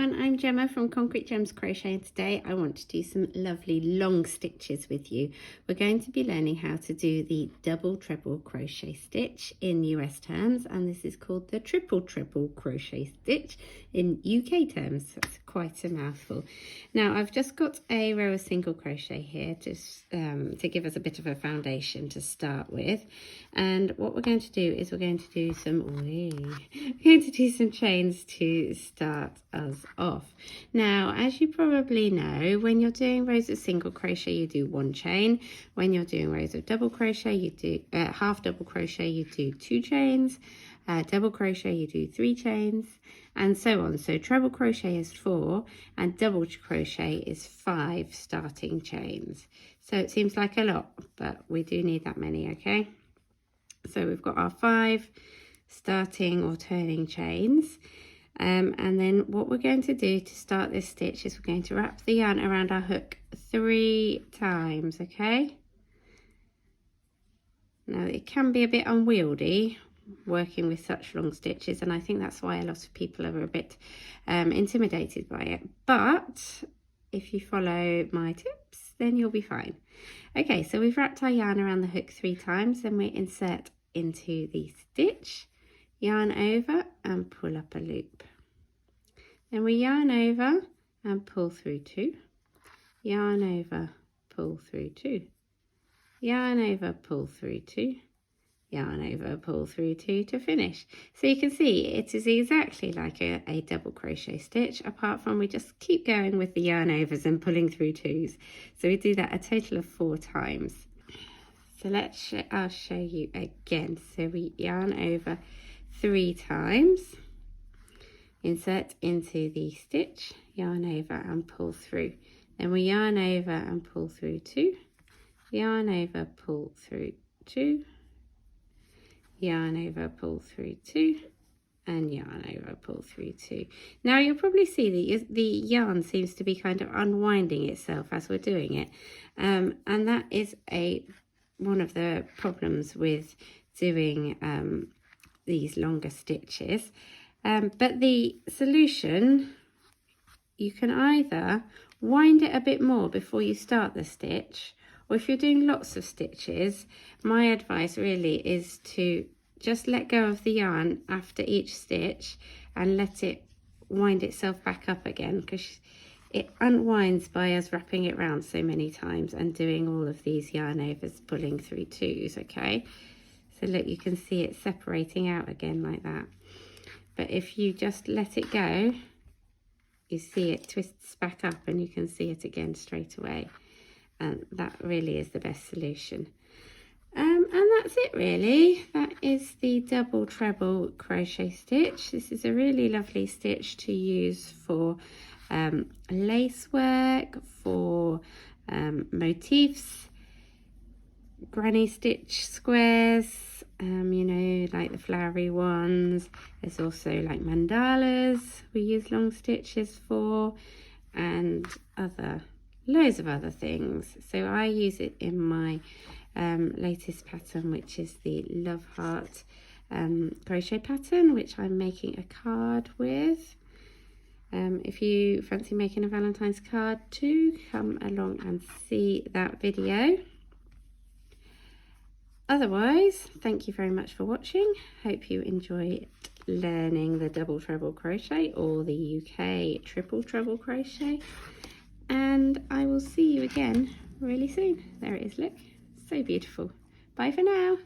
everyone, I'm Gemma from Concrete Gems Crochet, and today I want to do some lovely long stitches with you. We're going to be learning how to do the double treble crochet stitch in US terms, and this is called the triple crochet stitch in UK terms. That's quite a mouthful. Now I've just got a row of single crochet here to give us a bit of a foundation to start with, and what we're going to do is we're going to do some chains to start us off. Now, as you probably know, when you're doing rows of single crochet, you do one chain. When you're doing rows of double crochet, you do half double crochet, you do 2 chains. Double crochet, you do 3 chains, and so on. So treble crochet is 4 and double crochet is 5 starting chains. So it seems like a lot, but we do need that many, okay? So we've got our 5 starting or turning chains, and then what we're going to do to start this stitch is we're going to wrap the yarn around our hook 3 times, okay? Now it can be a bit unwieldy working with such long stitches, and I think that's why a lot of people are a bit intimidated by it, but if you follow my tips then you'll be fine. Okay, so we've wrapped our yarn around the hook 3 times, then we insert into the stitch, yarn over and pull up a loop. Then we yarn over and pull through 2, yarn over, pull through 2, yarn over, pull through 2, yarn over, pull through 2 to finish. So you can see it is exactly like a double crochet stitch, apart from we just keep going with the yarn overs and pulling through 2s. So we do that a total of 4 times. So I'll show you again. So we yarn over 3 times, insert into the stitch, yarn over and pull through. Then we yarn over and pull through 2, yarn over, pull through 2, yarn over, pull through 2, and yarn over, pull through 2. Now you'll probably see that the yarn seems to be kind of unwinding itself as we're doing it, and that is one of the problems with doing these longer stitches, but the solution, you can either wind it a bit more before you start the stitch, or if you're doing lots of stitches, my advice really is to just let go of the yarn after each stitch and let it wind itself back up again, because it unwinds by us wrapping it round so many times and doing all of these yarn overs, pulling through 2s, okay? So look, you can see it separating out again like that. But if you just let it go, you see it twists back up and you can see it again straight away. And that really is the best solution. And that's it really. That is the double treble crochet stitch. This is a really lovely stitch to use for lace work, for motifs, granny stitch squares, you know, like the flowery ones. There's also like mandalas we use long stitches for, and loads of other things. So I use it in my latest pattern, which is the Love Heart crochet pattern, which I'm making a card with. If you fancy making a Valentine's card too, come along and see that video. Otherwise, thank you very much for watching. Hope you enjoyed learning the double treble crochet or the UK triple treble crochet, and I will see you again really soon. There it is, look, so beautiful. Bye for now.